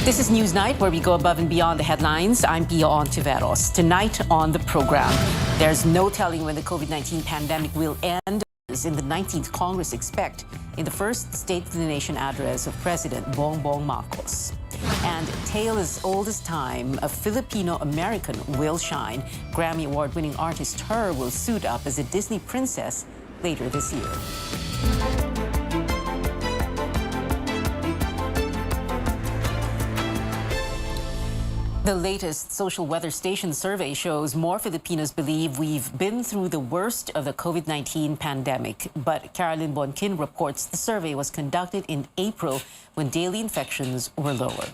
This is Newsnight, where we go above and beyond the headlines. I'm Pia Ontiveros. Tonight on the program, there's no telling when the COVID-19 pandemic will end. In the 19th Congress expect in the first State of the Nation address of President Bongbong Marcos. And tale as old as time, a Filipino-American will shine. Grammy Award-winning artist Her will suit up as a Disney princess later this year. The latest Social Weather Station survey shows more Filipinos believe we've been through the worst of the COVID-19 pandemic. But Carolyn Bonkin reports the survey was conducted in April when daily infections were lower.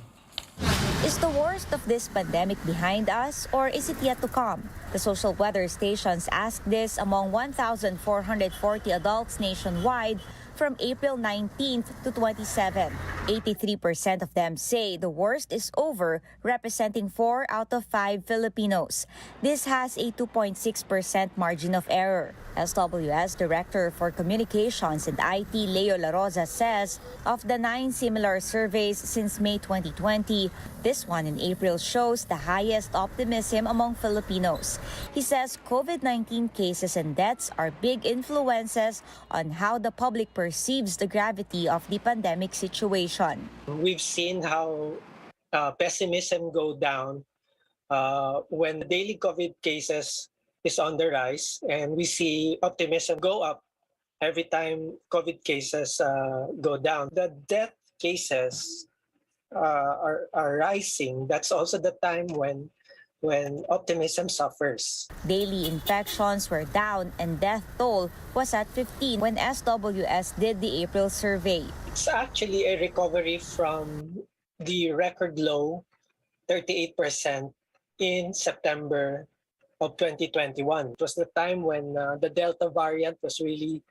Is the worst of this pandemic behind us, or is it yet to come? The Social Weather Stations asked this among 1,440 adults nationwide from April 19th to 27. 83% of them say the worst is over, representing 4 out of 5 Filipinos. This has a 2.6% margin of error. SWS Director for Communications and IT Leo La Rosa says of the 9 similar surveys since May 2020, this one in April shows the highest optimism among Filipinos. He says COVID-19 cases and deaths are big influences on how the public perceives the gravity of the pandemic situation. We've seen how pessimism go down when daily COVID cases is on the rise, and we see optimism go up every time COVID cases go down. The death cases are rising. That's also the time when optimism suffers. Daily infections were down and death toll was at 15 when SWS did the April survey. It's actually a recovery from the record low 38% in September of 2021. It was the time when the Delta variant was really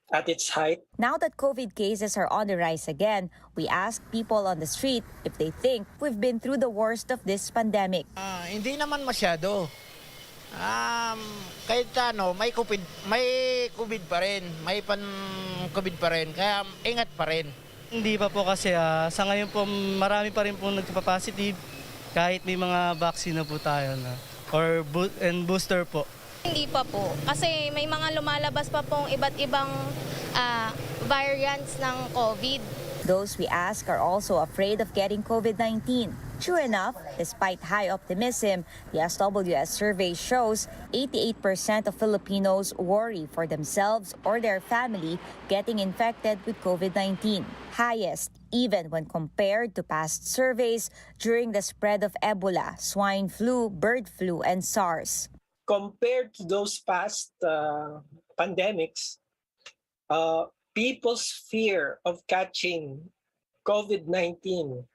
at its height. Now that COVID cases are on the rise again, we asked people on the street if they think we've been through the worst of this pandemic. Hindi naman masyado. Kahit may COVID pa rin, may pan-COVID pa rin, kaya ingat pa rin. Hindi pa po kasi sa ngayon po marami pa rin po nagpa-positive kahit may mga vaccine na po tayo na. or booster po. Hindi pa po. Kasi may mga lumalabas pa pong iba't ibang variants ng COVID. Those we ask are also afraid of getting COVID-19. True enough, despite high optimism, the SWS survey shows 88% of Filipinos worry for themselves or their family getting infected with COVID-19. Highest even when compared to past surveys during the spread of Ebola, swine flu, bird flu, and SARS. Compared to those past pandemics, people's fear of catching COVID-19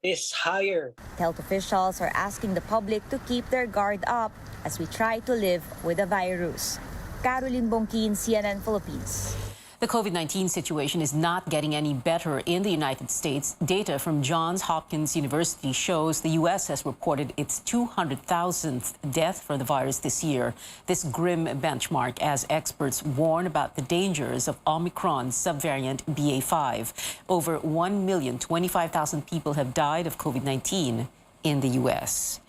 is higher. Health officials are asking the public to keep their guard up as we try to live with the virus. Caroline Bongkin, CNN Philippines. The COVID-19 situation is not getting any better in the United States. Data from Johns Hopkins University shows the U.S. has reported its 200,000th death from the virus this year. This grim benchmark as experts warn about the dangers of Omicron subvariant BA.5. Over 1,025,000 people have died of COVID-19 in the U.S.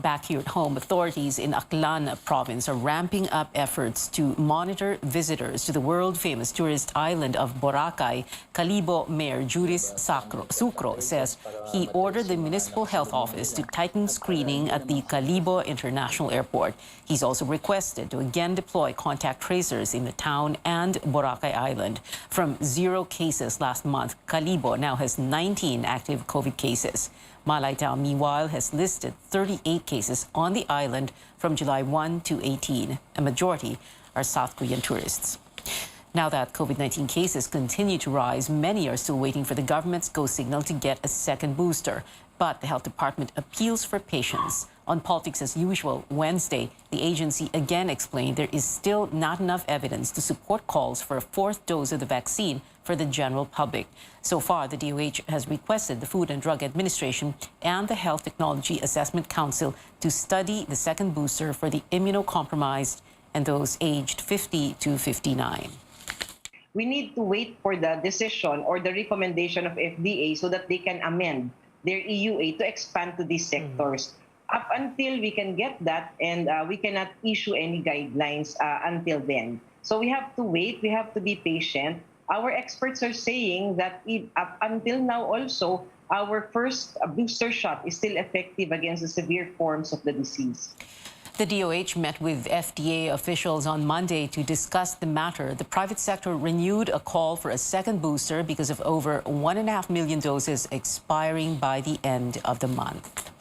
Back here at home, authorities in Aklan province are ramping up efforts to monitor visitors to the world-famous tourist island of Boracay. Calibo Mayor Juris Sucro says he ordered the municipal health office to tighten screening at the Calibo International Airport. He's also requested to again deploy contact tracers in the town and Boracay Island. From 0 cases last month, Calibo now has 19 active COVID cases. Malaytao, meanwhile, has listed 38 cases on the island from July 1 to 18. A majority are South Korean tourists. Now that COVID-19 cases continue to rise, many are still waiting for the government's go signal to get a second booster. But the health department appeals for patience. On Politics as Usual, Wednesday, the agency again explained there is still not enough evidence to support calls for a 4th dose of the vaccine for the general public. So far, the DOH has requested the Food and Drug Administration and the Health Technology Assessment Council to study the second booster for the immunocompromised and those aged 50 to 59. We need to wait for the decision or the recommendation of FDA so that they can amend their EUA to expand to these sectors. Up until we can get that, and we cannot issue any guidelines until then. So we have to wait, we have to be patient. Our experts are saying that up until now also, our first booster shot is still effective against the severe forms of the disease. The DOH met with FDA officials on Monday to discuss the matter. The private sector renewed a call for a second booster because of over 1.5 million doses expiring by the end of the month.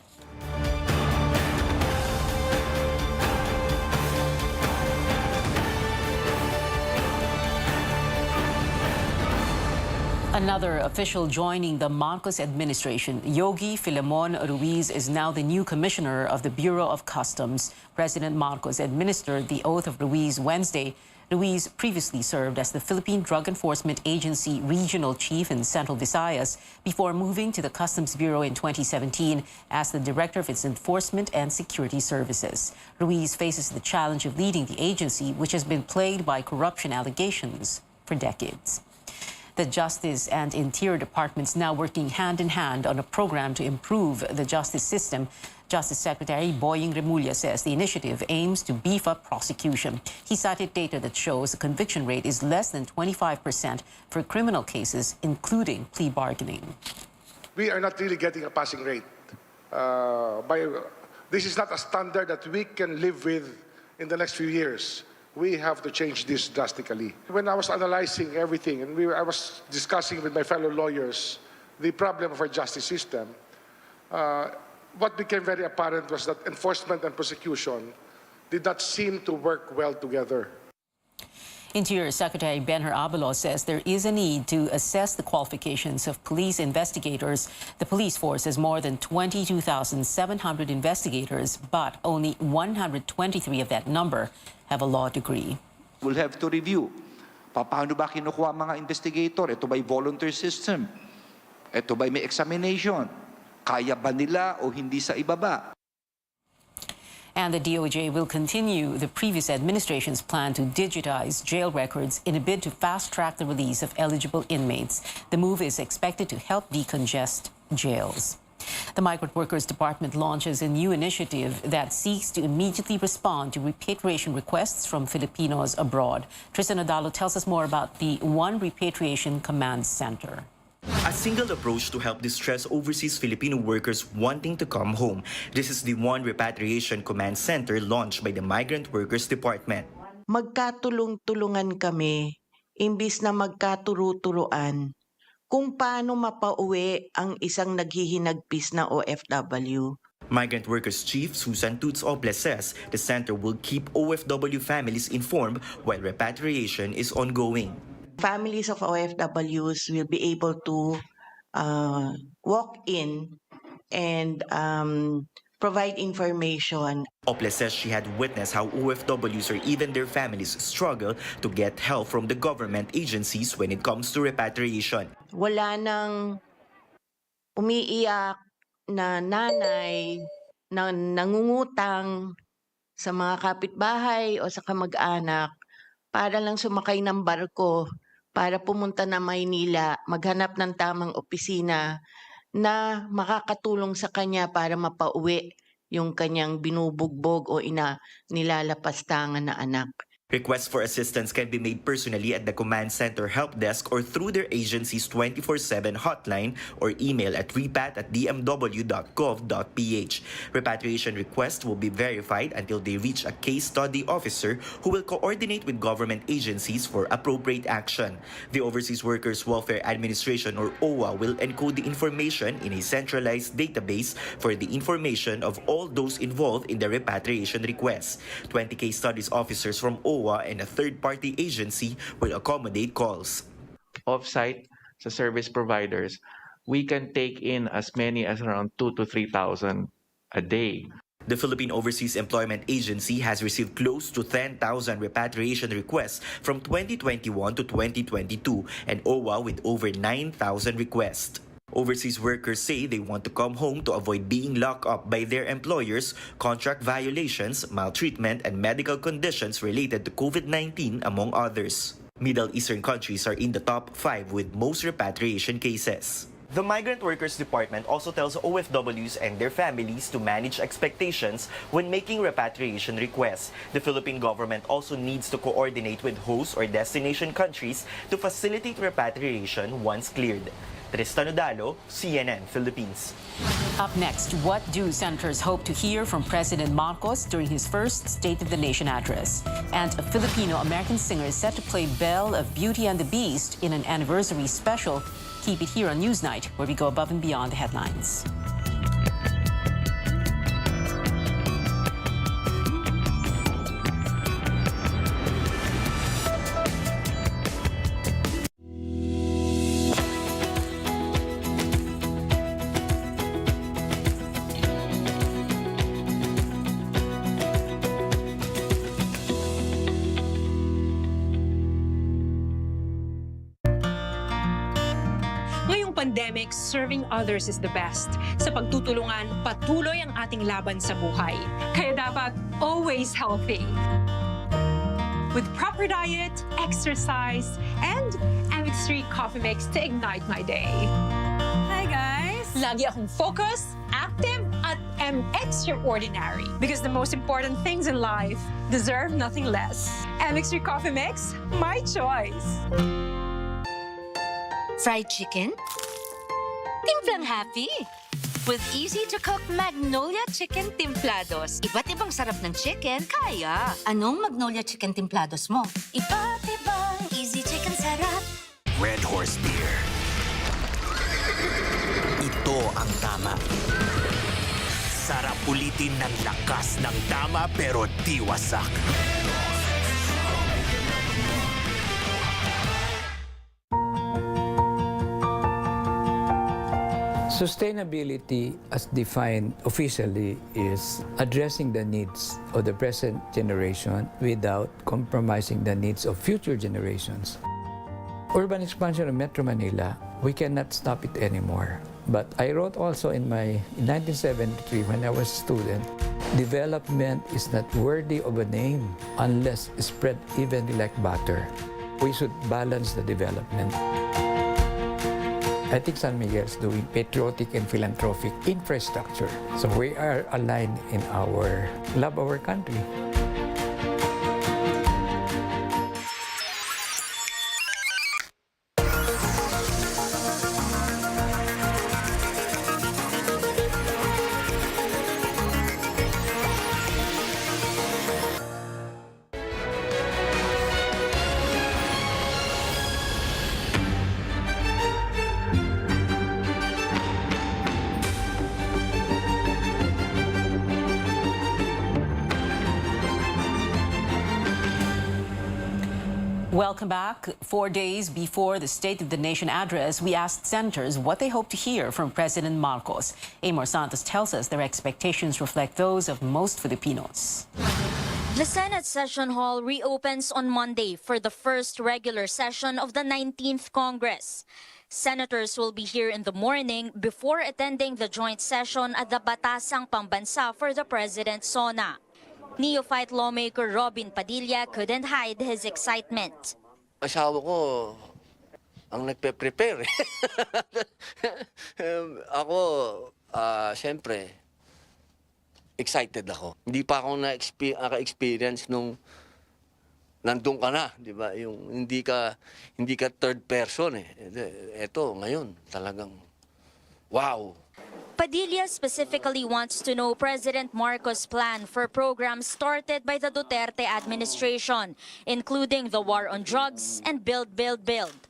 Another official joining the Marcos administration, Yogi Filemon Ruiz, is now the new commissioner of the Bureau of Customs. President Marcos administered the oath of Ruiz Wednesday. Ruiz previously served as the Philippine Drug Enforcement Agency regional chief in Central Visayas before moving to the Customs Bureau in 2017 as the director of its enforcement and security services. Ruiz faces the challenge of leading the agency, which has been plagued by corruption allegations for decades. The Justice and Interior Departments now working hand in hand on a program to improve the justice system. Justice Secretary Boying Remulla says the initiative aims to beef up prosecution. He cited data that shows the conviction rate is less than 25% for criminal cases, including plea bargaining. We are not really getting a passing rate. This is not a standard that we can live with in the next few years. We have to change this drastically. When I was analyzing everything and I was discussing with my fellow lawyers the problem of our justice system, what became very apparent was that enforcement and prosecution did not seem to work well together. Interior Secretary Benher Abalos says there is a need to assess the qualifications of police investigators. The police force has more than 22,700 investigators, but only 123 of that number have a law degree. We'll have to review. Paano ba kinukuha ang mga investigator? Ito ba'y volunteer system? Ito ba'y may examination? Kaya ba nila o hindi sa ibaba? And the DOJ will continue the previous administration's plan to digitize jail records in a bid to fast-track the release of eligible inmates. The move is expected to help decongest jails. The Migrant Workers Department launches a new initiative that seeks to immediately respond to repatriation requests from Filipinos abroad. Tristan Odalo tells us more about the One Repatriation Command Center. A single approach to help distressed overseas Filipino workers wanting to come home. This is the One Repatriation Command Center launched by the Migrant Workers Department. Magkatulong-tulungan kami, imbis na magkaturo-turuan, kung paano mapauwi ang isang naghihinagpis na OFW. Migrant Workers Chief Susan Toots Ople says the center will keep OFW families informed while repatriation is ongoing. Families of OFWs will be able to walk in and provide information. Ople says she had witnessed how OFWs or even their families struggle to get help from the government agencies when it comes to repatriation. Wala nang umiiyak na nanay na nangungutang sa mga kapitbahay o sa kamag-anak para lang sumakay ng barko para pumunta na Maynila, maghanap ng tamang opisina na makakatulong sa kanya para mapauwi yung kanyang binubugbog o nilalapastangan na anak. Requests for assistance can be made personally at the Command Center Help Desk or through their agency's 24/7 hotline or email at repat@dmw.gov.ph. Repatriation requests will be verified until they reach a case study officer who will coordinate with government agencies for appropriate action. The Overseas Workers Welfare Administration or OWA will encode the information in a centralized database for the information of all those involved in the repatriation request. 20 case studies officers from OWA and a third-party agency will accommodate calls. Off-site sa service providers, we can take in as many as around 2,000 to 3,000 a day. The Philippine Overseas Employment Agency has received close to 10,000 repatriation requests from 2021 to 2022 and OWA with over 9,000 requests. Overseas workers say they want to come home to avoid being locked up by their employers, contract violations, maltreatment, and medical conditions related to COVID-19, among others. Middle Eastern countries are in the top 5 with most repatriation cases. The Migrant Workers Department also tells OFWs and their families to manage expectations when making repatriation requests. The Philippine government also needs to coordinate with host or destination countries to facilitate repatriation once cleared. Tristan Odalo, CNN Philippines. Up next, what do senators hope to hear from President Marcos during his first State of the Nation address? And a Filipino-American singer is set to play Belle of Beauty and the Beast in an anniversary special. Keep it here on Newsnight, where we go above and beyond the headlines. Ngayong pandemic, serving others is the best. Sa pagtutulungan, patuloy ang ating laban sa buhay. Kaya dapat always healthy. With proper diet, exercise, and MX3 coffee mix to ignite my day. Hi guys! Lagi akong focused, active, at extraordinary. Because the most important things in life deserve nothing less. MX3 coffee mix, my choice. Fried chicken? Timplang happy! With easy-to-cook Magnolia Chicken Timplados. Iba't ibang sarap ng chicken, kaya. Anong Magnolia Chicken Timplados mo? Iba't ibang easy chicken sarap. Red Horse Beer. Ito ang tama. Sarap ulitin ng lakas ng tama pero di wasak. Sustainability, as defined officially, is addressing the needs of the present generation without compromising the needs of future generations. Urban expansion of Metro Manila, we cannot stop it anymore. But I wrote also in 1973, when I was a student, development is not worthy of a name unless spread evenly like butter. We should balance the development. I think San Miguel is doing patriotic and philanthropic infrastructure. So we are aligned in our love our country. Welcome back. 4 days before the State of the Nation address, we asked senators what they hope to hear from President Marcos. Amor Santos tells us their expectations reflect those of most Filipinos. The Senate Session Hall reopens on Monday for the first regular session of the 19th Congress. Senators will be here in the morning before attending the joint session at the Batasang Pambansa for the President's SONA. Neophyte lawmaker Robin Padilla couldn't hide his excitement. Asawa ko ang nagpe-prepare. Ako, siyempre, excited ako. Hindi pa ako naka-experience nung nandun ka na, di ba? Yung hindi ka third person eh. Eto, ngayon, talagang wow. Padilla specifically wants to know President Marcos' plan for programs started by the Duterte administration, including the war on drugs and Build, Build, Build.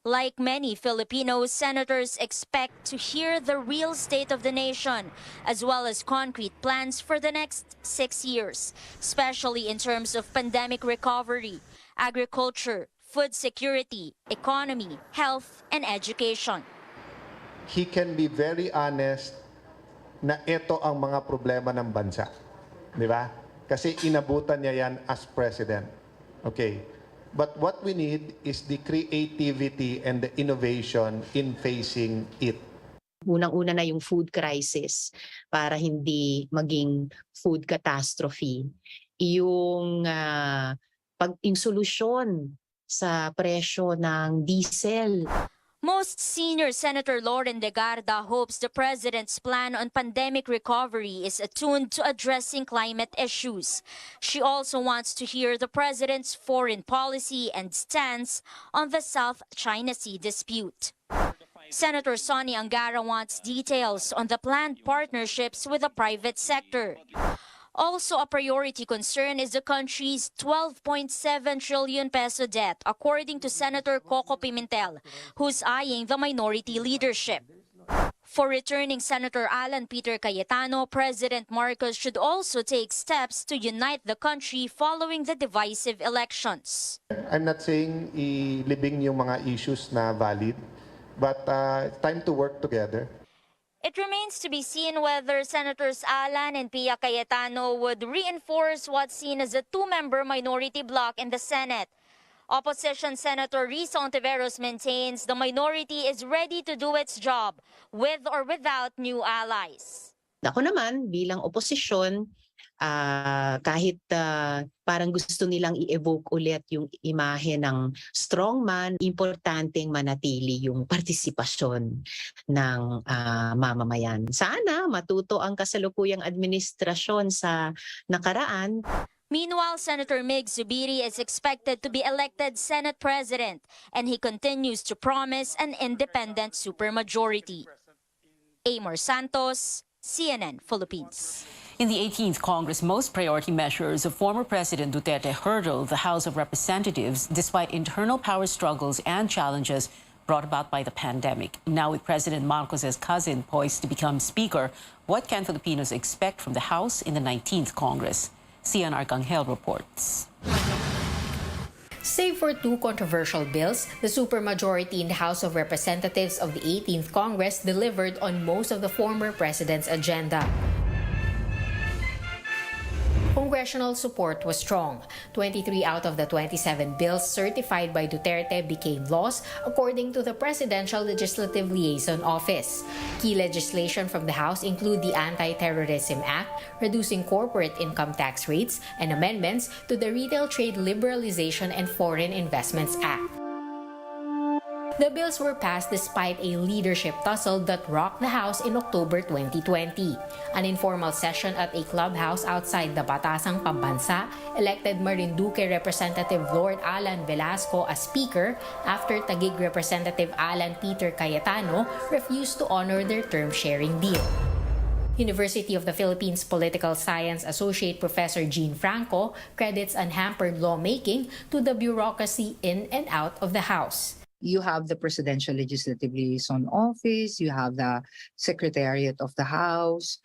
Like many Filipinos, senators expect to hear the real state of the nation, as well as concrete plans for the next 6 years, especially in terms of pandemic recovery, agriculture, food security, economy, health, and education. He can be very honest na ito ang mga problema ng bansa. Di ba? Kasi inabutan niya yan as president. Okay. But what we need is the creativity and the innovation in facing it. Unang-una na yung food crisis para hindi maging food catastrophe. Yung solusyon sa presyo ng diesel. Most senior Senator Loren Legarda hopes the president's plan on pandemic recovery is attuned to addressing climate issues. She also wants to hear the president's foreign policy and stance on the South China Sea dispute. Senator Sonny Angara wants details on the planned partnerships with the private sector. Also a priority concern is the country's 12.7 trillion peso debt, according to Senator Coco Pimentel, who's eyeing the minority leadership. For returning Senator Alan Peter Cayetano, President Marcos should also take steps to unite the country following the divisive elections. I'm not saying ilibing yung mga issues na valid, but it's time to work together. It remains to be seen whether Senators Alan and Pia Cayetano would reinforce what's seen as a two-member minority bloc in the Senate. Opposition Senator Risa Ontiveros maintains the minority is ready to do its job, with or without new allies. Ako naman, bilang oposisyon, kahit parang gusto nilang i-evoke ulit yung imahe ng strongman, importanteng manatili yung partisipasyon ng mamamayan. Sana matuto ang kasalukuyang administrasyon sa nakaraan. Meanwhile, Senator Mig Zubiri is expected to be elected Senate President, and he continues to promise an independent supermajority. Amor Santos, CNN Philippines. In the 18th Congress, most priority measures of former President Duterte hurdled the House of Representatives despite internal power struggles and challenges brought about by the pandemic. Now with President Marcos' cousin poised to become Speaker, what can Filipinos expect from the House in the 19th Congress? Cian Arcangel reports. Save for two controversial bills, the supermajority in the House of Representatives of the 18th Congress delivered on most of the former president's agenda. Congressional support was strong. 23 out of the 27 bills certified by Duterte became laws, according to the Presidential Legislative Liaison Office. Key legislation from the House include the Anti-Terrorism Act, reducing corporate income tax rates, and amendments to the Retail Trade Liberalization and Foreign Investments Act. The bills were passed despite a leadership tussle that rocked the House in October 2020. An informal session at a clubhouse outside the Batasang Pambansa elected Marinduque Representative Lord Alan Velasco as Speaker after Taguig Representative Alan Peter Cayetano refused to honor their term-sharing deal. University of the Philippines Political Science Associate Professor Jean Franco credits unhampered lawmaking to the bureaucracy in and out of the House. You have the Presidential Legislative Liaison Office, you have the Secretariat of the House,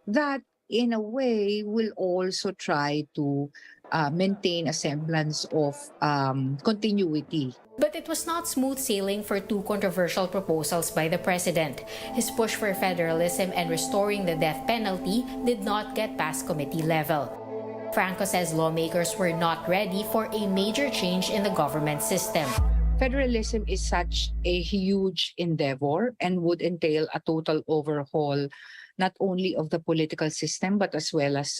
that in a way will also try to maintain a semblance of continuity. But it was not smooth sailing for two controversial proposals by the president. His push for federalism and restoring the death penalty did not get past committee level. Franco says lawmakers were not ready for a major change in the government system. Federalism is such a huge endeavor and would entail a total overhaul not only of the political system but as well as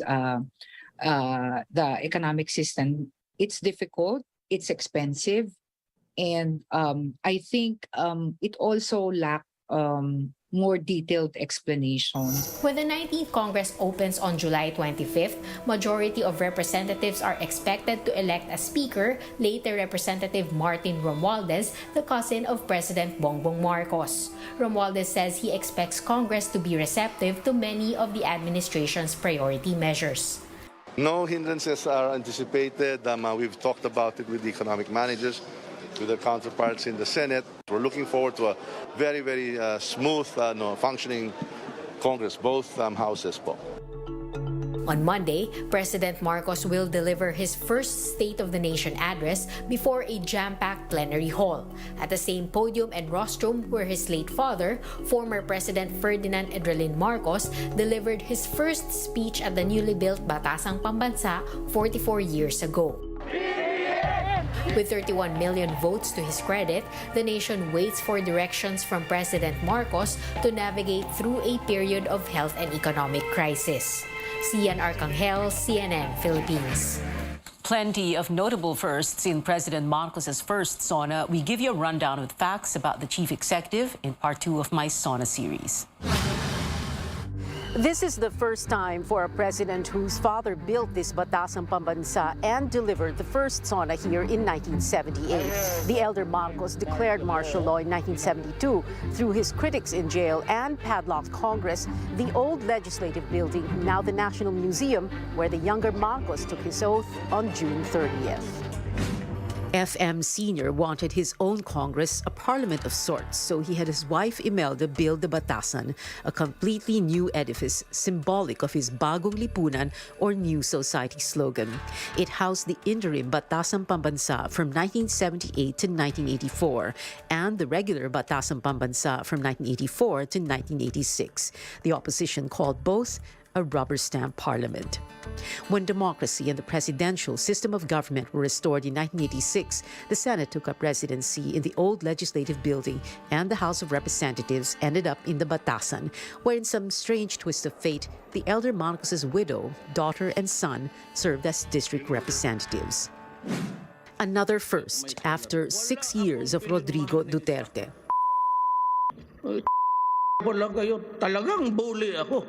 the economic system. It's difficult, it's expensive, and I think it also lacks more detailed explanation. When the 19th Congress opens on July 25th, majority of representatives are expected to elect a speaker, later Representative Martin Romualdez, the cousin of President Bongbong Marcos. Romualdez says he expects Congress to be receptive to many of the administration's priority measures. No hindrances are anticipated. We've talked about it with the economic managers, with their counterparts in the Senate. We're looking forward to a very, very smooth, functioning Congress, both houses po. On Monday, President Marcos will deliver his first State of the Nation address before a jam-packed plenary hall. At the same podium and rostrum where his late father, former President Ferdinand Edralin Marcos, delivered his first speech at the newly built Batasang Pambansa 44 years ago. With 31 million votes to his credit, the nation waits for directions from President Marcos to navigate through a period of health and economic crisis. Cian Arcangel, CNN, Philippines. Plenty of notable firsts in President Marcos's first SONA. We give you a rundown of the facts about the chief executive in part 2 of my SONA series. This is the first time for a president whose father built this Batasang Pambansa and delivered the first SONA here in 1978. The elder Marcos declared martial law in 1972 through his critics in jail and padlocked Congress, the old legislative building, now the National Museum, where the younger Marcos took his oath on June 30th. FM Sr. wanted his own Congress, a parliament of sorts, so he had his wife Imelda build the Batasan, a completely new edifice symbolic of his Bagong Lipunan or New Society slogan. It housed the interim Batasang Pambansa from 1978 to 1984 and the regular Batasang Pambansa from 1984 to 1986. The opposition called both a rubber stamp parliament. When democracy and the presidential system of government were restored in 1986, the Senate took up residency in the old legislative building, and the House of Representatives ended up in the Batasan, where in some strange twist of fate, the elder Marcos's widow, daughter, and son served as district representatives. Another first after 6 years of Rodrigo Duterte. Talagang bully ako.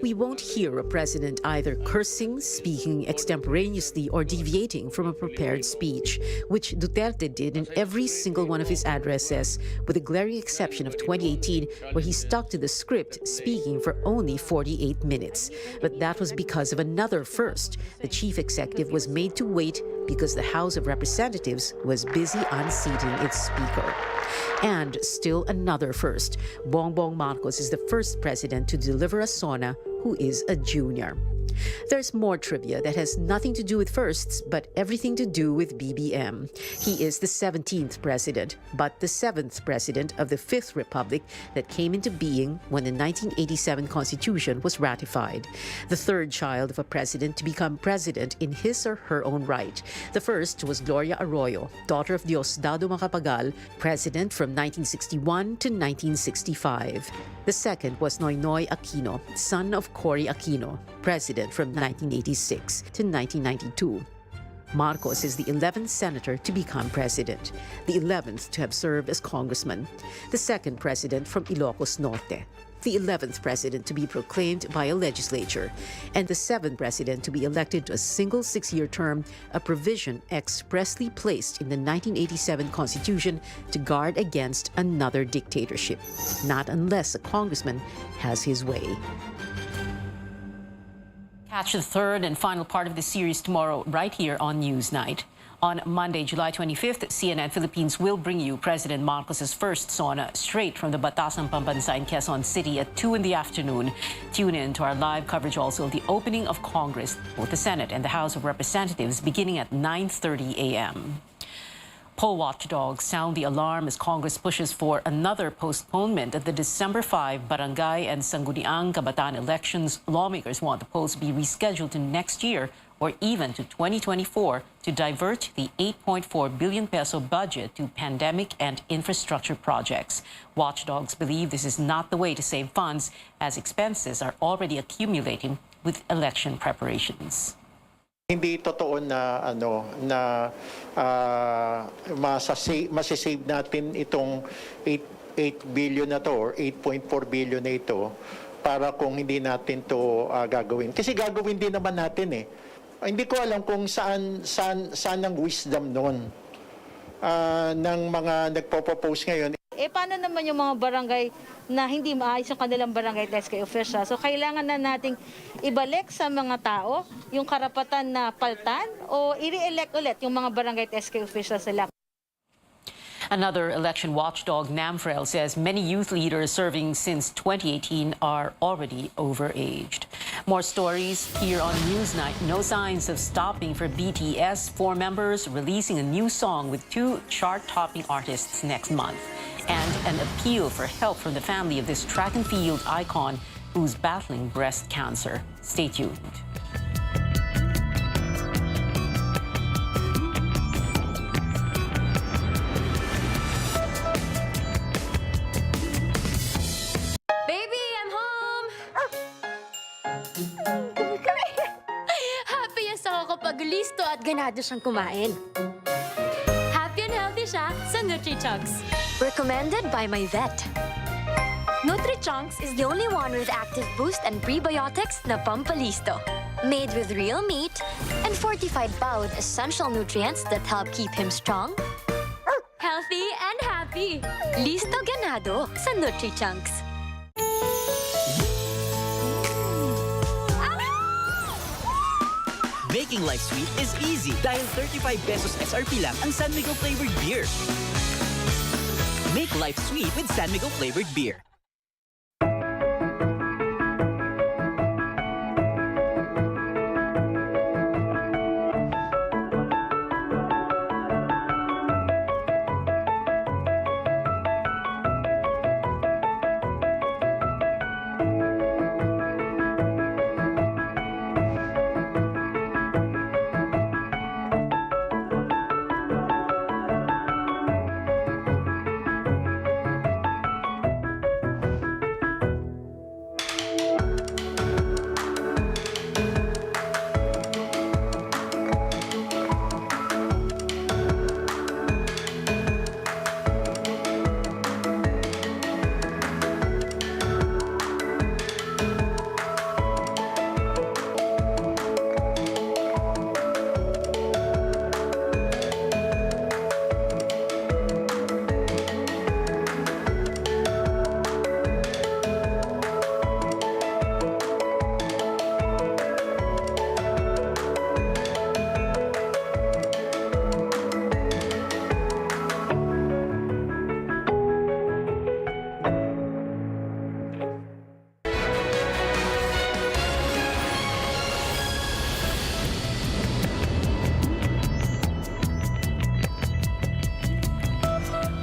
We won't hear a president either cursing, speaking extemporaneously, or deviating from a prepared speech, which Duterte did in every single one of his addresses, with the glaring exception of 2018, where he stuck to the script, speaking for only 48 minutes. But that was because of another first. The chief executive was made to wait because the House of Representatives was busy unseating its speaker. And still another first. Bongbong Marcos is the first president to deliver a SONA who is a junior. There's more trivia that has nothing to do with firsts, but everything to do with BBM. He is the 17th president, but the 7th president of the 5th Republic that came into being when the 1987 Constitution was ratified. The third child of a president to become president in his or her own right. The first was Gloria Arroyo, daughter of Diosdado Macapagal, president from 1961 to 1965. The second was Noynoy Aquino, son of Cory Aquino, president from 1986 to 1992. Marcos is the 11th senator to become president, the 11th to have served as congressman, the second president from Ilocos Norte, the 11th president to be proclaimed by a legislature, and the 7th president to be elected to a single 6-year term, a provision expressly placed in the 1987 Constitution to guard against another dictatorship, not unless a congressman has his way. Catch the third and final part of the series tomorrow right here on Newsnight. On Monday, July 25th, CNN Philippines will bring you President Marcos's first sauna straight from the Batasang Pambansa in Quezon City at 2 in the afternoon. Tune in to our live coverage also of the opening of Congress, both the Senate and the House of Representatives, beginning at 9:30 a.m. Poll watchdogs sound the alarm as Congress pushes for another postponement of the December 5 Barangay and Sangguniang Kabataan elections. Lawmakers want the polls to be rescheduled to next year or even to 2024 to divert the 8.4 billion peso budget to pandemic and infrastructure projects. Watchdogs believe this is not the way to save funds as expenses are already accumulating with election preparations. Hindi totoo na masasave natin itong 8 billion na to or 8.4 billion na ito para kung hindi natin to gagawin. Kasi gagawin din naman natin eh. Hindi ko alam kung saan ang wisdom noon ng mga nagpo-propose ngayon. Paano naman yung mga barangay na hindi maayos yung kanilang barangay SK official? So kailangan na nating ibalik sa mga tao yung karapatan na paltan o i-re-elect ulit yung mga barangay SK officials nila. Another election watchdog, NAMFREL, says many youth leaders serving since 2018 are already overaged. More stories here on Newsnight. No signs of stopping for BTS. 4 members releasing a new song with 2 chart-topping artists next month. And an appeal for help from the family of this track and field icon who's battling breast cancer. Stay tuned. Baby, I'm home! Happy yes ako kapag listo at ganado siyang kumain. Happy and healthy siya sa NutriChunks. Recommended by my vet. NutriChunks is the only one with active boost and prebiotics na pampalisto. Made with real meat and fortified pa with essential nutrients that help keep him strong, healthy, and happy. Listo ganado sa NutriChunks. Making life sweet is easy dahil 35 pesos SRP lang ang San Miguel flavored beer. Make life sweet with San Miguel flavored beer.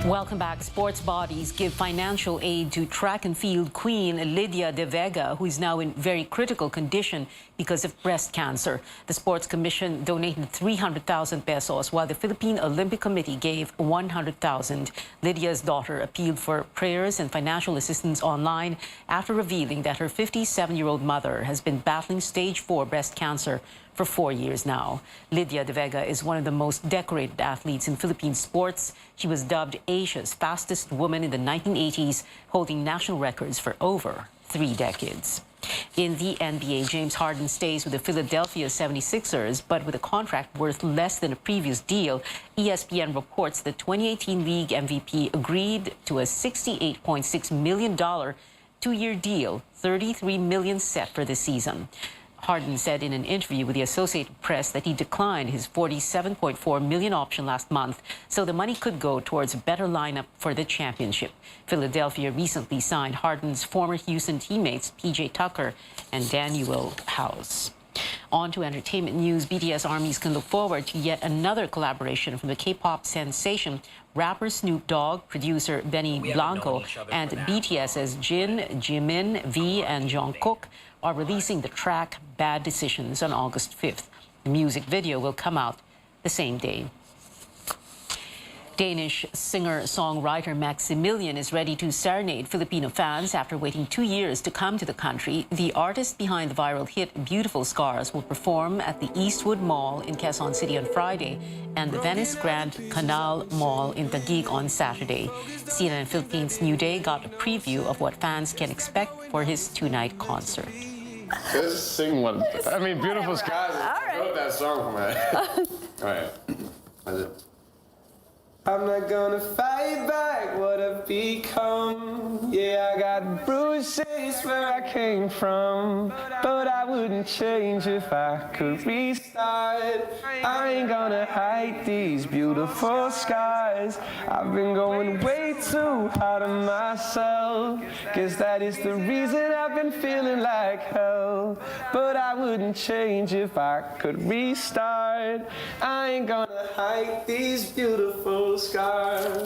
Welcome back. Sports bodies give financial aid to track and field queen Lydia De Vega, who is now in very critical condition because of breast cancer. The Sports Commission donated 300,000 pesos, while the Philippine Olympic Committee gave 100,000. Lydia's daughter appealed for prayers and financial assistance online after revealing that her 57-year-old mother has been battling stage 4 breast cancer for 4 years now. Lydia De Vega is one of the most decorated athletes in Philippine sports. She was dubbed Asia's fastest woman in the 1980s, holding national records for over 3 decades. In the NBA, James Harden stays with the Philadelphia 76ers, but with a contract worth less than a previous deal. ESPN reports the 2018 league MVP agreed to a $68.6 million two-year deal, $33 million set for the season. Harden said in an interview with the Associated Press that he declined his $47.4 million option last month, so the money could go towards a better lineup for the championship. Philadelphia recently signed Harden's former Houston teammates PJ Tucker and Daniel House. On to entertainment news. BTS armies can look forward to yet another collaboration from the K-pop sensation rapper Snoop Dogg, producer Benny Blanco, and BTS's Jin, Jimin, V, and Jungkook are releasing the track Bad Decisions on August 5th. The music video will come out the same day. Danish singer-songwriter Maximilian is ready to serenade Filipino fans after waiting 2 years to come to the country. The artist behind the viral hit Beautiful Scars will perform at the Eastwood Mall in Quezon City on Friday and the Venice Grand Canal Mall in Taguig on Saturday. CNN Philippines New Day got a preview of what fans can expect for his two-night concert. Just sing one. I mean, Beautiful Skies. I wrote that song for me. All right. That's it. I'm not gonna fight back what I've become. Yeah, I got bruises where I came from, but I wouldn't change if I could restart. I ain't gonna hide these beautiful skies. I've been going way too hard on myself. Guess that is the reason I've been feeling like hell. But I wouldn't change if I could restart. I ain't gonna hide these beautiful scars.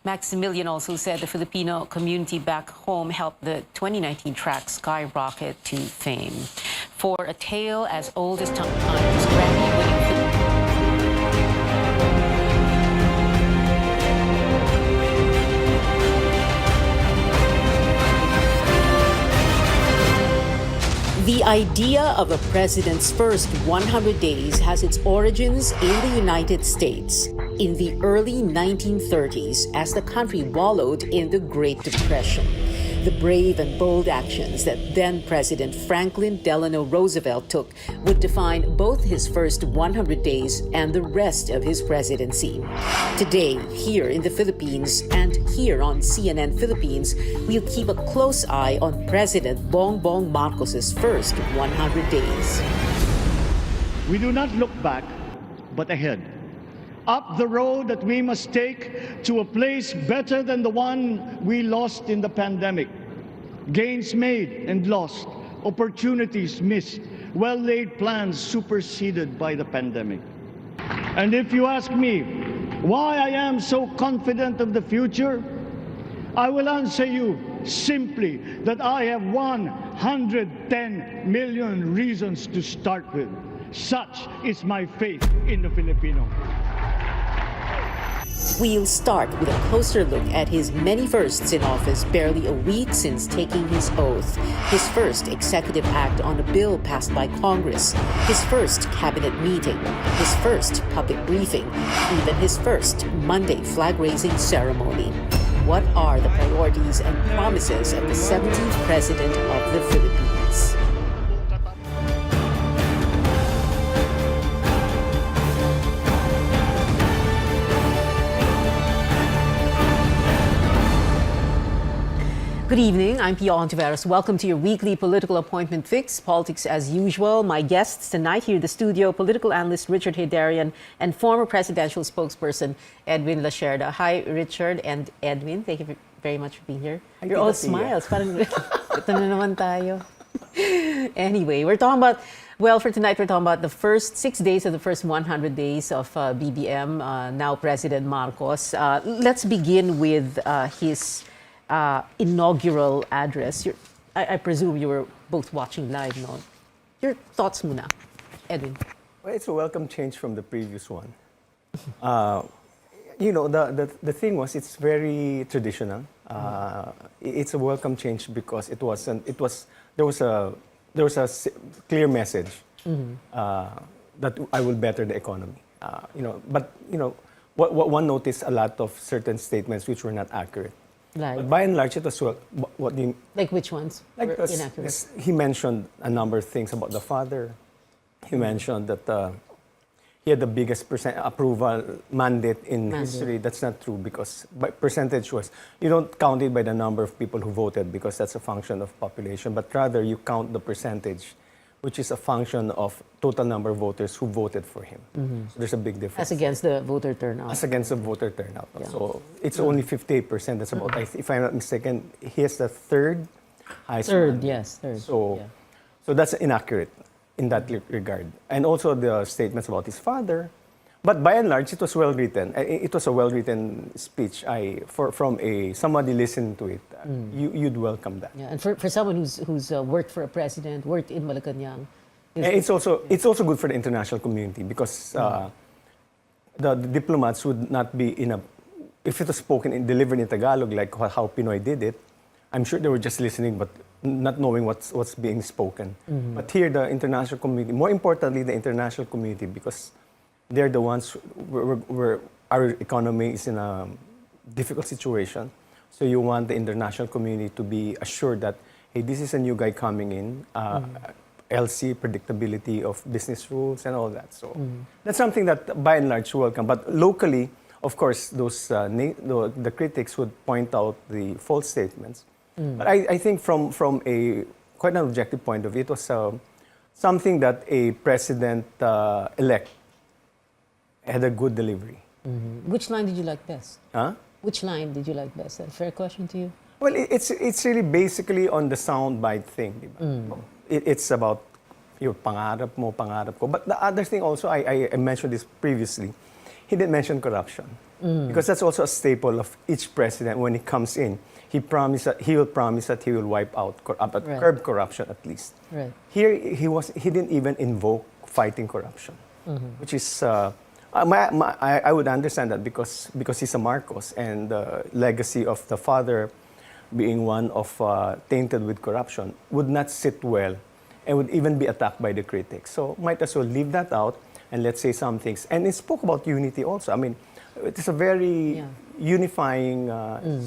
Maximilian also said the Filipino community back home helped the 2019 track skyrocket to fame. For a tale as old as time, Grammy-winning The idea of a president's first 100 days has its origins in the United States in the early 1930s as the country wallowed in the Great Depression. The brave and bold actions that then President Franklin Delano Roosevelt took would define both his first 100 days and the rest of his presidency. Today, here in the Philippines and here on CNN Philippines, we'll keep a close eye on President Bongbong Marcos's first 100 days. We do not look back, but ahead. Up the road that we must take to a place better than the one we lost in the pandemic. Gains made and lost, opportunities missed, well-laid plans superseded by the pandemic. And if you ask me why I am so confident of the future, I will answer you simply that I have 110 million reasons to start with. Such is my faith in the Filipino. We'll start with a closer look at his many firsts in office barely a week since taking his oath. His first executive act on a bill passed by Congress, his first cabinet meeting, his first public briefing, even his first Monday flag-raising ceremony. What are the priorities and promises of the 17th President of the Philippines? Good evening, I'm Pia Ontiveros. Welcome to your weekly political appointment fix, politics as usual. My guests tonight here in the studio, political analyst Richard Heydarian and former presidential spokesperson Edwin Lacerda. Hi, Richard and Edwin. Thank you very much for being here. You're all smiles. Parang ito na naman tayo. Anyway, we're talking about, well, for tonight, we're talking about the first 6 days of the first 100 days of BBM, now President Marcos. Let's begin with his inaugural address. I presume you were both watching live, no? Your thoughts muna, Edwin. Well, it's a welcome change from the previous one. You know, the thing was, it's very traditional. It's a welcome change because there was a clear message that I will better the economy. But what one noticed a lot of certain statements which were not accurate. Like, But by and large, it was what do you, like which ones like were inaccurate? he mentioned a number of things about the father. He mentioned that he had the biggest approval mandate in history. That's not true because by percentage was you don't count it by the number of people who voted because that's a function of population, but rather you count the percentage, which is a function of total number of voters who voted for him. So there's a big difference. As against the voter turnout. As against the voter turnout. Yeah. So it's only 58%. That's about, if I'm not mistaken, he has the third highest. Third, mandate. yes, third. So, yeah. so that's inaccurate in that regard. And also the statements about his father. But by and large, it was well written. It was a well written speech. From somebody listening to it, you'd welcome that. Yeah, and for someone who's worked for a president, worked in Malacanang, And it's also good for the international community because the diplomats would not be if it was delivered in Tagalog like how Pinoy did it, I'm sure they were just listening but not knowing what's being spoken. But here the international community, more importantly the international community, because they're the ones where our economy is in a difficult situation. So you want the international community to be assured that, hey, this is a new guy coming in, LC, predictability of business rules and all that. So that's something that by and large welcome. But locally, of course, those the critics would point out the false statements. But I think from a quite an objective point of view, it was something that a president-elect had a good delivery. Which line did you like best? Huh? Which line did you like best? A fair question to you? Well, it's really basically on the soundbite thing. Diba? It's about your pangarap mo, pangarap ko. But the other thing also, I mentioned this previously, he didn't mention corruption. Because that's also a staple of each president when he comes in. He will promise that he will wipe out, curb corruption at least. Right. Here, he didn't even invoke fighting corruption, which is, I would understand that because he's a Marcos and the legacy of the father being one of tainted with corruption would not sit well and would even be attacked by the critics. So might as well leave that out and let's say some things. And he spoke about unity also. I mean, it is a very unifying...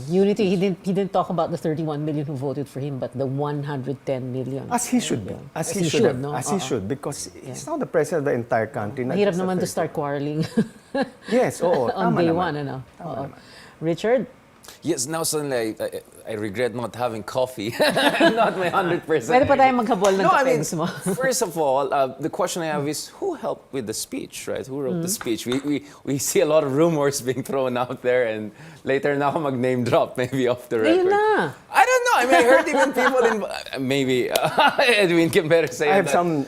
Unity, he didn't talk about the 31 million who voted for him, but the 110 million. As he should be. As he should, no? As he should, because he's now the president of the entire country. Hirap naman to start quarreling. Yes, oo. On Tama day naman. one, ano? Richard? Yes, now suddenly I regret not having coffee. Not my 100%. Pwede pa tayo magkabol ng kapens mo. First of all, the question I have is who helped with the speech, right? Who wrote the speech? We see a lot of rumors being thrown out there, and later now mag-name drop maybe off the record. Ayun na. I don't know. I mean, I heard even people maybe Edwin can better say I have that. some,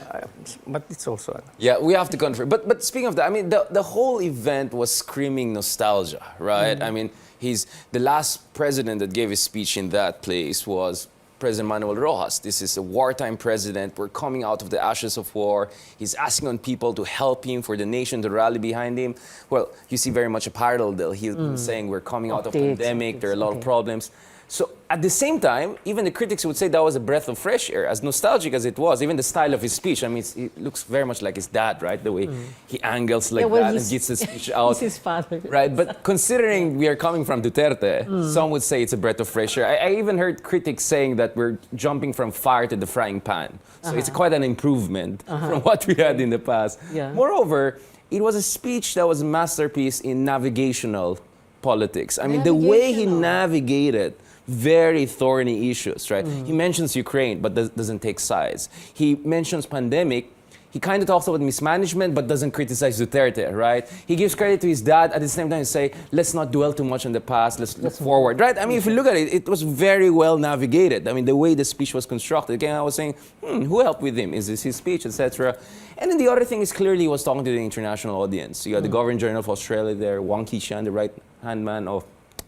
but it's also... Yeah, we have to confirm. But speaking of that, I mean, the whole event was screaming nostalgia, right? I mean, the last president that gave a speech in that place was President Manuel Rojas. This is a wartime president. We're coming out of the ashes of war. He's asking on people to help him, for the nation to rally behind him. Well, you see very much a parallel there. He's saying we're coming out of pandemic. There are a lot of problems. So at the same time, even the critics would say that was a breath of fresh air, as nostalgic as it was. Even the style of his speech, I mean, it looks very much like his dad, right? The way he angles like that and gets the speech out. He's his father. Right, but considering we are coming from Duterte, some would say it's a breath of fresh air. I even heard critics saying that we're jumping from fire to the frying pan. So it's quite an improvement from what we had in the past. Yeah. Moreover, it was a speech that was a masterpiece in navigational politics. I mean, the way he navigated very thorny issues, right? He mentions Ukraine, but doesn't take sides. He mentions pandemic. He kind of talks about mismanagement, but doesn't criticize Duterte, right? He gives credit to his dad. At the same time, he say, let's not dwell too much on the past. Let's look forward, right? I mean, if you look at it, it was very well navigated. I mean, the way the speech was constructed. Again, I was saying, who helped with him? Is this his speech, etc.? And then the other thing is clearly he was talking to the international audience. You had the Governor General of Australia there, Wang Qishan, the right-hand man of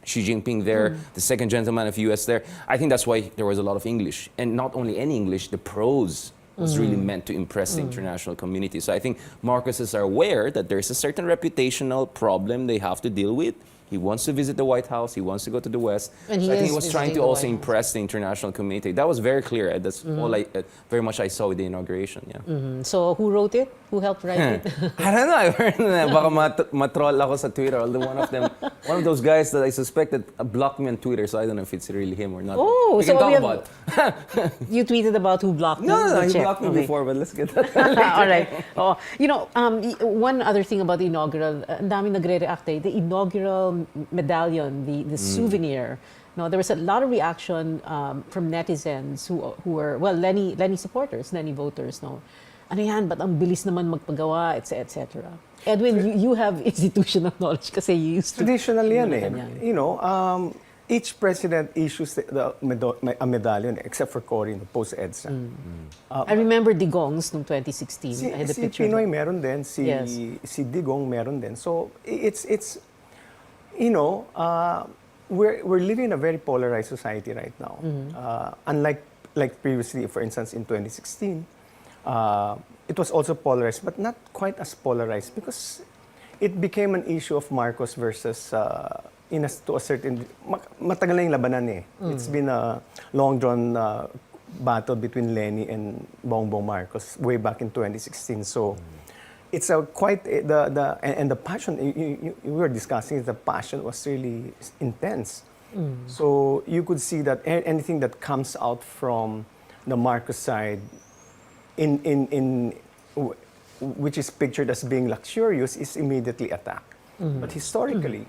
Xi Jinping there, the second gentleman of US there. I think that's why there was a lot of English. And not only any English, the prose was really meant to impress the international community. So I think Marcoses are aware that there's a certain reputational problem they have to deal with. He wants to visit the White House. He wants to go to the West. And so I think he was visiting trying to the also White House. impress the international community. That was very clear. That's all very much I saw with the inauguration. Yeah. So who wrote it? Who helped write it? I don't know. I heard na baka matroll ako sa Twitter. Although one of those guys that I suspected blocked me on Twitter, so I don't know if it's really him or not. Oh, we so can talk we about. You tweeted about who blocked you? No, We'll he check. blocked me Okay. before, but let's get that. All right. Oh, one other thing about the inaugural, ang daming nagre-react the inaugural medallion, the souvenir. No, there was a lot of reaction from netizens who were, well, Lenny supporters, Lenny voters, no. Ano yan, ba't ang bilis naman magpagawa, etc. Edwin, you have institutional knowledge kasi you used to... Traditional yan eh. Each president issues a medallion except for Cory, post-EDSA. I remember Digong's noong 2016. Si I had the picture. Pinoy meron din, Yes. si Digong meron din. So it's we're living in a very polarized society right now. Unlike previously, for instance, in 2016, it was also polarized, but not quite as polarized because it became an issue of Marcos versus to a certain matagal na yung labanan eh. It's been a long-drawn battle between Lenny and Bongbong Marcos way back in 2016. So it's a quite the passion we were discussing. The passion was really intense. So you could see that anything that comes out from the Marcos side, which is pictured as being luxurious, is immediately attacked. But historically,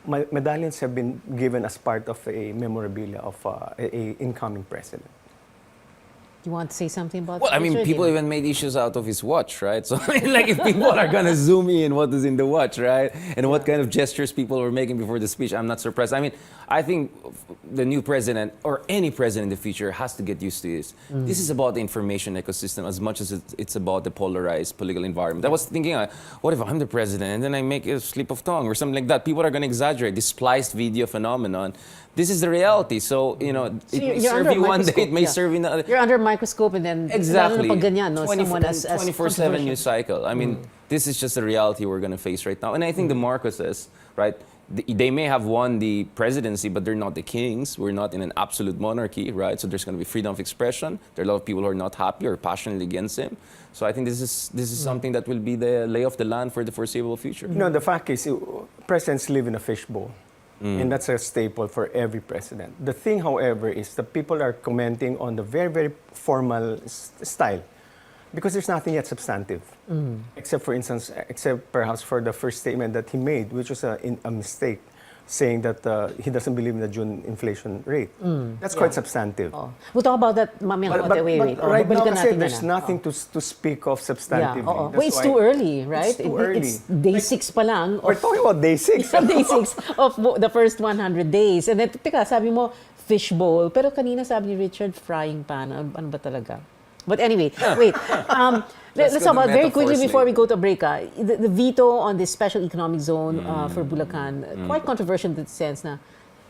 medallions have been given as part of a memorabilia of a incoming president. You want to say something about Well, I mean, people even made issues out of his watch, right? So, like, if people are gonna zoom in what is in the watch, right, and what kind of gestures people were making before the speech, I'm not surprised. I mean, I think the new president or any president in the future has to get used to this. This is about the information ecosystem as much as it's about the polarized political environment. I was thinking, what if I'm the president and then I make a slip of tongue or something like that? People are gonna exaggerate this spliced video phenomenon. This is the reality. So, it may serve you one day, it may serve in the other. You're under a microscope and then Exactly. pag ganyan, no? Someone as 24/7 news cycle. I mean, this is just the reality we're going to face right now. And I think the Marcoses, right, they may have won the presidency, but they're not the kings. We're not in an absolute monarchy, right? So there's going to be freedom of expression. There are a lot of people who are not happy or passionately against him. So I think this is something that will be the lay of the land for the foreseeable future. The fact is, presidents live in a fishbowl. And that's a staple for every president. The thing, however, is that people are commenting on the very, very formal style because there's nothing yet substantive. Except, for instance, perhaps for the first statement that he made, which was a mistake, saying that he doesn't believe in the June inflation rate. That's quite substantive. Oh. We'll talk about that mamaya. Wait. Right now, balikan kasi natin there's yan, nothing to speak of substantively. Well, That's it's why- too early, right? It's too early. It's day 6 pa lang. We're talking about day 6. Day 6 of the first 100 days. And then, teka, sabi mo, fishbowl. Pero kanina sabi ni Richard, frying pan. Ano ba talaga? But anyway, wait. Let's go talk to about very quickly metaphors before we go to break. The veto on this special economic zone for Bulacan, quite controversial in the sense na,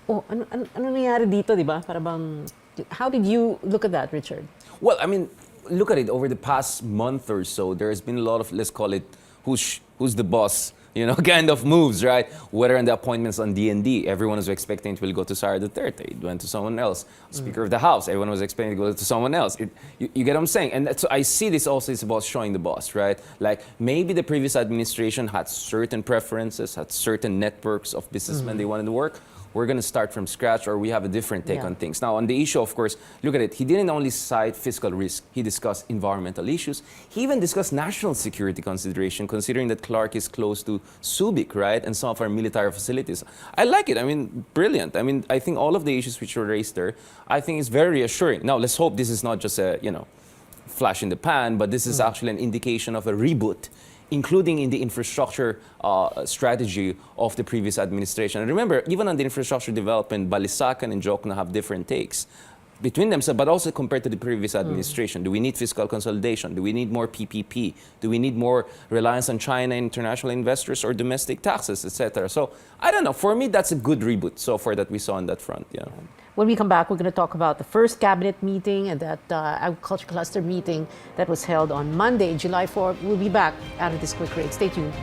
ano nangyari dito, di ba? Para bang, how did you look at that, Richard? Well, I mean, look at it. Over the past month or so, there has been a lot of, let's call it, who's the boss, kind of moves, right? Whether on the appointments on D&D, everyone was expecting it will go to Sara Duterte. It went to someone else. Speaker of the House, everyone was expecting it to go to someone else. You get what I'm saying? And so I see this also is about showing the boss, right? Like maybe the previous administration had certain preferences, had certain networks of businessmen they wanted to work. We're going to start from scratch, or we have a different take on things. Now, on the issue, of course, look at it. He didn't only cite fiscal risk. He discussed environmental issues. He even discussed national security consideration, considering that Clark is close to Subic, right, and some of our military facilities. I like it. I mean, brilliant. I mean, I think all of the issues which were raised there, I think is very reassuring. Now, let's hope this is not just a, flash in the pan, but this is actually an indication of a reboot, including in the infrastructure strategy of the previous administration. And remember, even on the infrastructure development, Balisacan and Jokno have different takes between themselves, but also compared to the previous administration. Do we need fiscal consolidation? Do we need more PPP? Do we need more reliance on China international investors or domestic taxes, etc.? So I don't know. For me, that's a good reboot so far that we saw on that front. Yeah. When we come back, we're going to talk about the first cabinet meeting and that agriculture cluster meeting that was held on Monday, July 4th. We'll be back after this quick break. Stay tuned.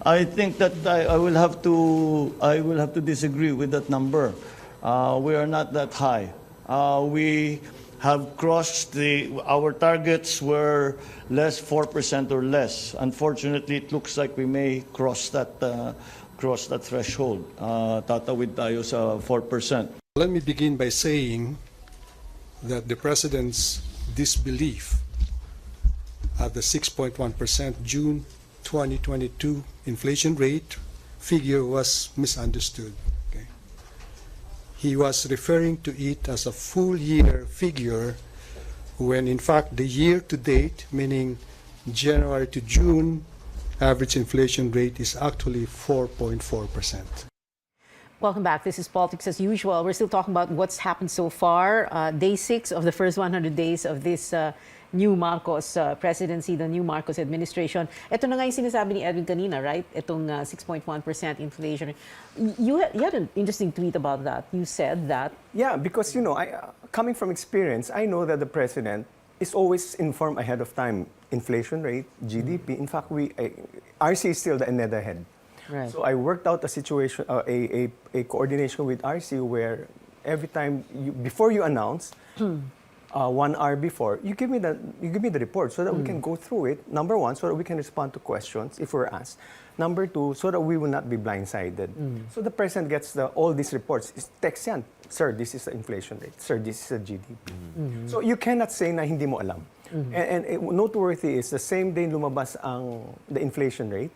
I think that I will have to disagree with that number. We are not that high. We have crossed our targets were less 4% or less. Unfortunately, it looks like we may cross that threshold. Tatawid tayo sa 4%. Let me begin by saying that the President's disbelief at the 6.1% June 2022 inflation rate figure was misunderstood. Okay? He was referring to it as a full year figure when in fact the year to date, meaning January to June, average inflation rate is actually 4.4%. Welcome back. This is Politics as usual. We're still talking about what's happened so far. Day 6 of the first 100 days of this new Marcos presidency, the new Marcos administration. Ito na nga yung sinasabi ni Edwin kanina, right? Itong 6.1% inflation. You had an interesting tweet about that. You said that... Yeah, because, coming from experience, I know that the president is always informed ahead of time. Inflation rate, GDP. In fact, RC is still the NEDA head. Right. So I worked out a situation, a coordination with RC where every time, before you announce, 1 hour before, you give me the report so that we can go through it. Number one, so that we can respond to questions if we're asked. Number two, so that we will not be blindsided. So the president gets all these reports. Text yan. Sir, this is the inflation rate. Sir, this is the GDP. So you cannot say na hindi mo alam. And noteworthy is the same day lumabas the inflation rate,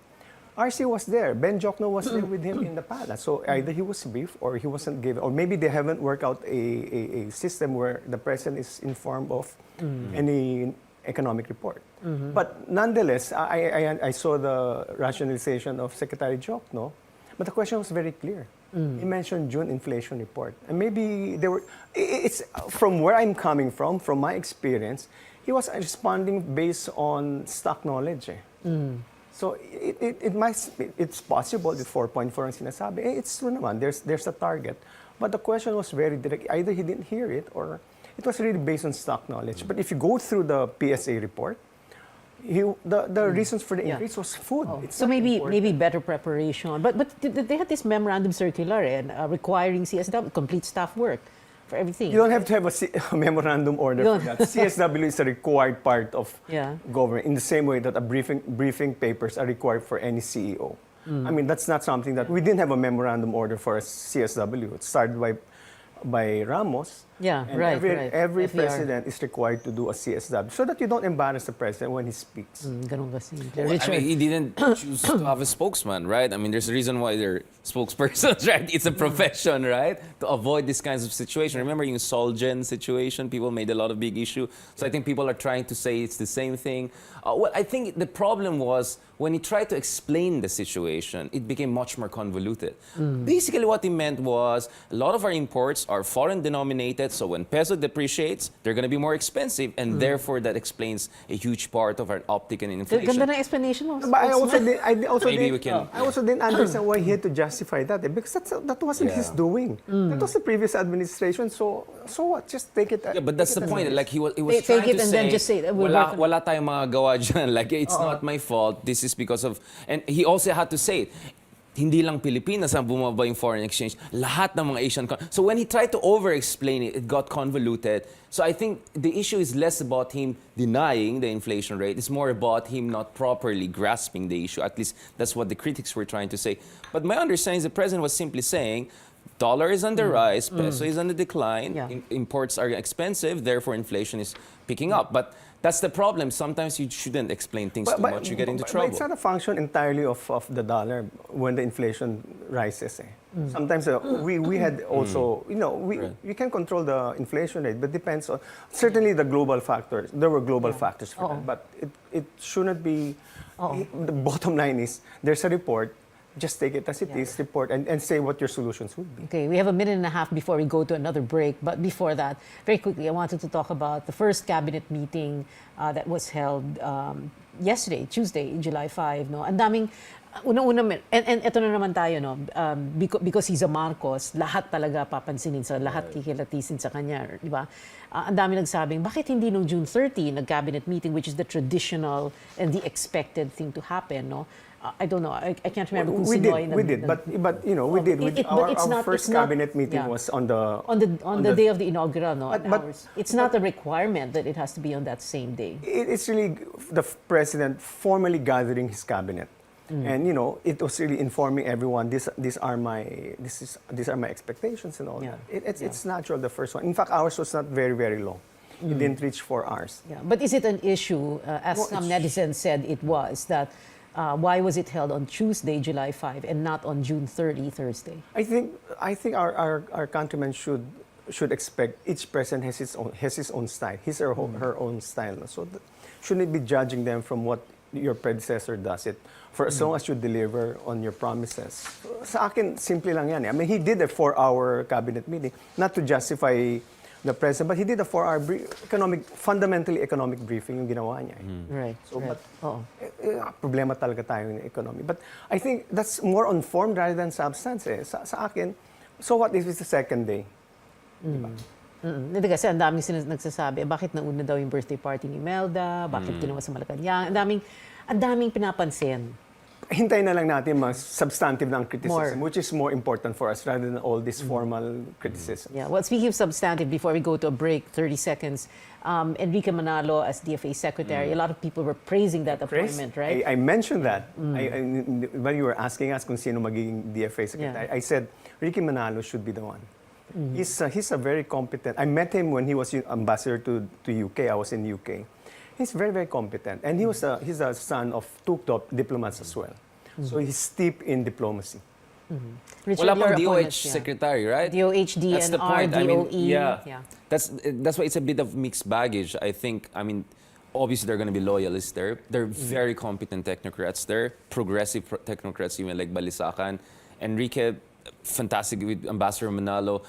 RC was there. Ben Jokno was there with him in the palace. So either he was briefed or he wasn't given, or maybe they haven't worked out a system where the president is informed of any economic report. But nonetheless, I saw the rationalization of Secretary Jokno, but the question was very clear. He mentioned June inflation report. And maybe it's from where I'm coming from my experience, he was responding based on stock knowledge. So it's possible that 4.4 ang sinasabi. It's true naman, there's a target. But the question was very direct. Either he didn't hear it or it was really based on stock knowledge. But if you go through the PSA report, the reasons for the increase was food. So maybe better preparation. But they had this memorandum circular requiring CSW complete staff work for everything. You don't have to have a memorandum order for that. CSW is a required part of government in the same way that a briefing papers are required for any CEO. I mean, that's not something that we didn't have a memorandum order for a CSW. It started by Ramos. Yeah, and right. Every FDR. president is required to do a CSW so that you don't embarrass the president when he speaks. Ganun ba si Well, I mean, he didn't choose to have a spokesman, right? I mean, there's a reason why they're spokespersons, right? It's a profession, right? To avoid this kinds of situation. Remember yung Solgen situation? People made a lot of big issue. So I think people are trying to say it's the same thing. Well, I think the problem was when he tried to explain the situation, it became much more convoluted. Basically, what he meant was a lot of our imports are foreign denominated, so when peso depreciates, they're going to be more expensive, and therefore that explains a huge part of our uptick in inflation. Ganda ng explanation mo. But I also didn't understand why he had to justify that because that wasn't his doing. That was the previous administration. So what? Just take it. Yeah, but that's the point. Like he was Take trying it to and say, then just say that wala tayong mga gawa dyan. Like it's not my fault. This is because of, and he also had to say it. Hindi lang Pilipinas ang bumaba yung foreign exchange. Lahat ng mga Asian So when he tried to over-explain it, it got convoluted. So I think the issue is less about him denying the inflation rate. It's more about him not properly grasping the issue. At least that's what the critics were trying to say. But my understanding is the president was simply saying, dollar is on the rise, peso is on the decline, imports are expensive, therefore inflation is picking up. But that's the problem. Sometimes you shouldn't explain things too much. You get into trouble. But it's not a function entirely of the dollar when the inflation rises. Sometimes we had also, we can control the inflation rate, but depends on, certainly the global factors. There were global factors for that, but it shouldn't be, the bottom line is, there's a report, just take it as it is, report, and say what your solutions would be. Okay, we have a minute and a half before we go to another break. But before that, very quickly, I wanted to talk about the first cabinet meeting that was held yesterday, Tuesday, July 5, no? Ang daming, una-una, and ito na naman tayo, no? Because he's a Marcos, lahat talaga papansinin sa, lahat kikilatisin sa kanya, di ba? Ang dami nagsabing, bakit hindi nung June 30, nag-cabinet meeting, which is the traditional and the expected thing to happen, no? I don't know. I can't remember kung We sino did, but you know, we did. Our first cabinet meeting yeah. was on the day of the inaugural, no? But It's not a requirement that it has to be on that same day. It's really the president formally gathering his cabinet, and you know, it was really informing everyone. These are my expectations and all that. It's natural. The first one. In fact, ours was not very long. It didn't reach 4 hours. Yeah, but is it an issue, as some netizens said it was, that why was it held on Tuesday, July 5, and not on June 30, Thursday? I think our countrymen should expect each president has his own style, his or her own style. So shouldn't be judging them from what your predecessor does it. For as long as you deliver on your promises. Sa akin, simple lang yan. I mean, he did a 4-hour cabinet meeting, not to justify the president, but he did a 4-hour fundamentally economic briefing yung ginawa niya. Right. So, but problema talaga tayo ng economy. But I think that's more on form rather than substance. Sa akin, so what if it's the second day? Diba? Hindi kasi ang daming nagsasabi, bakit nauna daw yung birthday party ni Imelda, bakit ginawa sa Malacanang, ang daming pinapansin. Hintayin na lang natin mga substantive ng criticism, which is more important for us rather than all this formal criticism. Yeah. Well, speaking of substantive, before we go to a break, 30 seconds, Enrique Manalo as DFA Secretary, a lot of people were praising that appointment, right? I mentioned that. When you were asking us kung sino magiging DFA Secretary, I said, Enrique Manalo should be the one. He's a very competent. I met him when he was ambassador to UK. I was in UK. He's very competent, and he's a son of two top diplomats as well. So he's steeped in diplomacy. Wala pang DOH secretary, right? DOH, DNR, That's the point. DOE. I mean, yeah. That's why it's a bit of mixed baggage. I think. I mean, obviously they're going to be loyalists there. They're very competent technocrats there, progressive technocrats, even like Balisacan. Enrique, fantastic with Ambassador Manalo.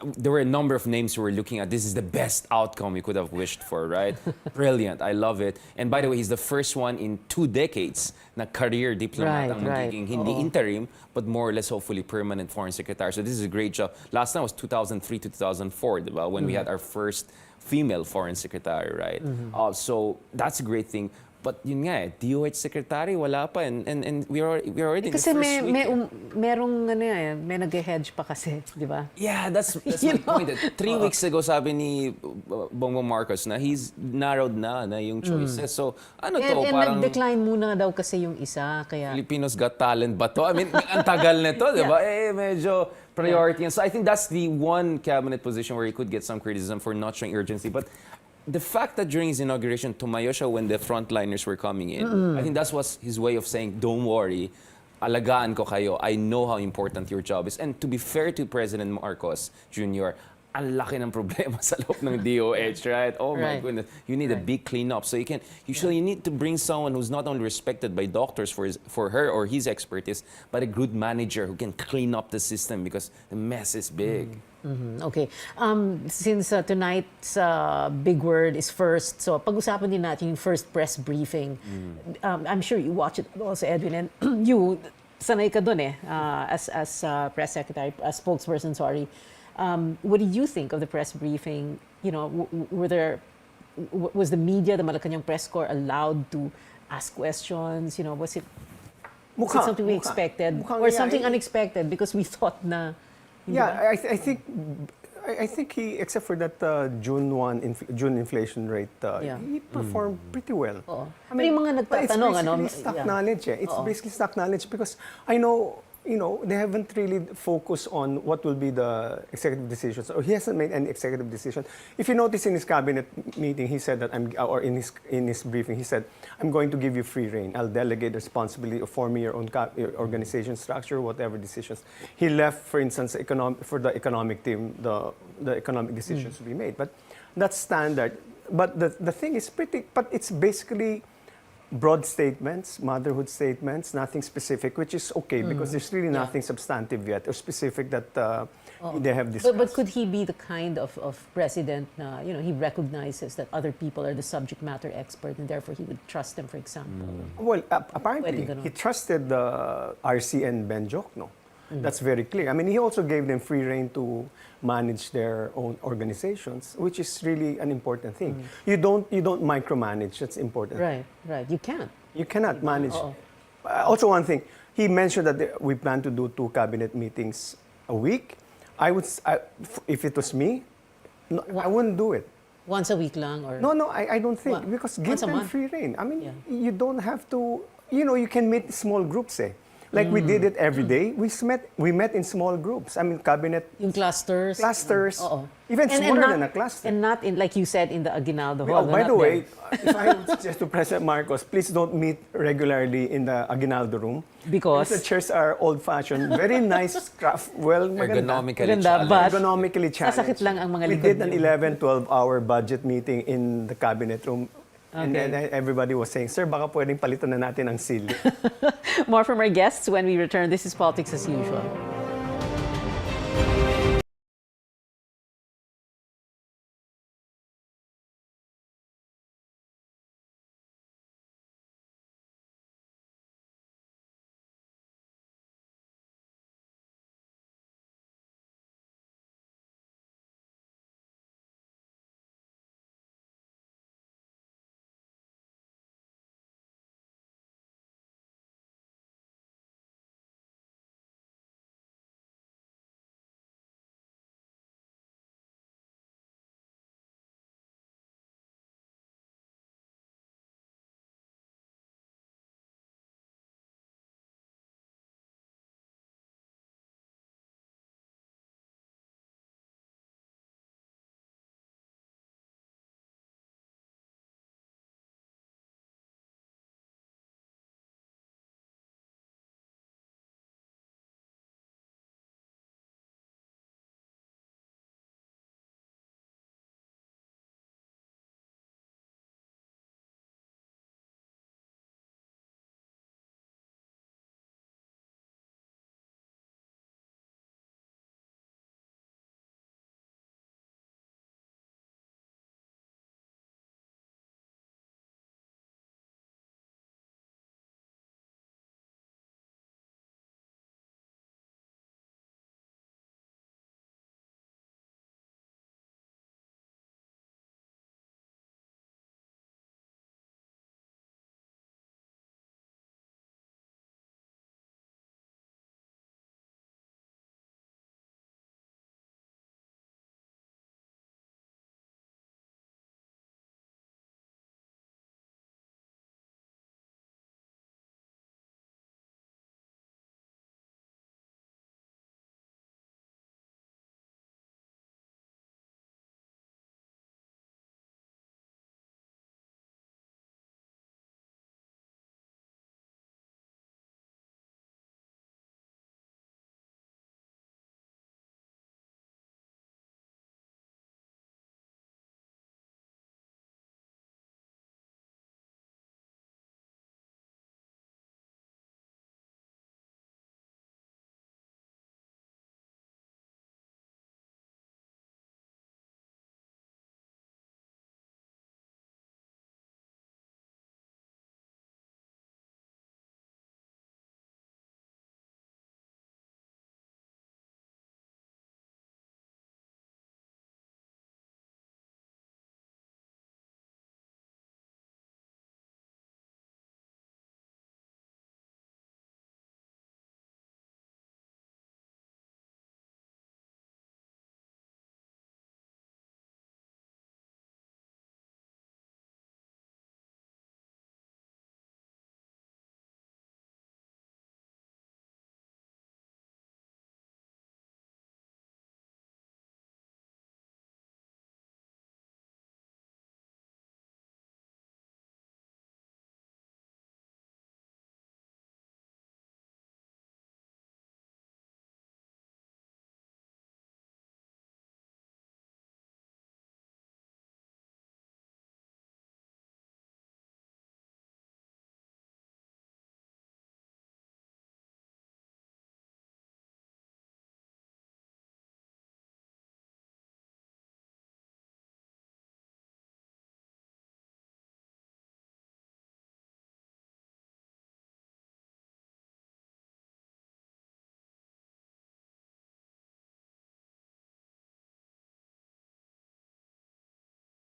There were a number of names we were looking at. This is the best outcome we could have wished for, right? Brilliant. I love it. And by the way, he's the first one in 2 decades na career diplomat ang magiging hindi interim, but more or less hopefully permanent foreign secretary. So this is a great job. Last time was 2003 to 2004, diba? When we had our first female foreign secretary, right? So that's a great thing. But yun nga DOH secretary, wala pa. And we're already in the kasi first week. may nag-hedge pa kasi, di ba? Yeah, that's my point. 3 weeks ago, sabi ni Bongbong Marcos na he's narrowed na yung choices. So, ano to? And Parang nag-decline muna daw kasi yung isa. Kaya Filipinos Got Talent ba to? I mean, ang tagal nito, di ba? Medyo priority. And so I think that's the one cabinet position where he could get some criticism for not showing urgency. But the fact that during his inauguration, tumayo siya when the frontliners were coming in, I think that was his way of saying, don't worry, alagaan ko kayo. I know how important your job is. And to be fair to President Marcos Jr., ang laki ng problema sa loob ng DOH, right? Oh my goodness. You need a big cleanup. So you need to bring someone who's not only respected by doctors for her or his expertise, but a good manager who can clean up the system because the mess is big. Okay. Since tonight's big word is first, so pag-usapan din natin yung first press briefing. I'm sure you watch it also, Edwin, and you, sanay ka dun as press secretary, as spokesperson, sorry. What did you think of the press briefing? You know, was the media, the Malacanang press corps, allowed to ask questions? You know, was it something we expected or something unexpected because we thought na? Yeah, I think he, except for that June inflation rate, he performed pretty well. I mean, mga nagtatanong, it's basically stock knowledge. It's basically stock knowledge because I know, they haven't really focused on what will be the executive decisions. Or he hasn't made any executive decision. If you notice in his cabinet meeting, he said that or in his briefing, he said, I'm going to give you free rein. I'll delegate responsibility of forming your own organization structure, whatever decisions. He left, for instance, for the economic team, the economic decisions to be made. But that's standard. But the thing is but it's basically broad statements, motherhood statements, nothing specific, which is okay because there's really nothing substantive yet or specific that they have discussed. But could he be the kind of president na, he recognizes that other people are the subject matter expert and therefore he would trust them, for example? Well, apparently, Pwede ganun. he trusted RC and Ben Jokno. That's very clear. I mean, he also gave them free rein to manage their own organizations, which is really an important thing. You don't micromanage. That's important. Right. You can't. You cannot manage. Also, one thing, he mentioned that we plan to do 2 cabinet meetings a week. If it was me, no, I wouldn't do it. Once a week lang or? No, I don't think. What? Because give Once a them month? free rein. I mean, you don't have to, you can meet small groups eh. Like we did it every day. We met in small groups. I mean, cabinet. Yung clusters. Even smaller than a cluster. And not in, like you said, in the Aguinaldo Hall. By the way, if I would suggest to President Marcos, please don't meet regularly in the Aguinaldo room. Because the chairs are old-fashioned, very nice craft, Ergonomically challenged. Sasakit lang ang mga We likod did an 11-12 hour budget meeting in the cabinet room. And then everybody was saying, sir, baka pwedeng palitan na natin ang sili. More from our guests when we return. This is Politics as Usual.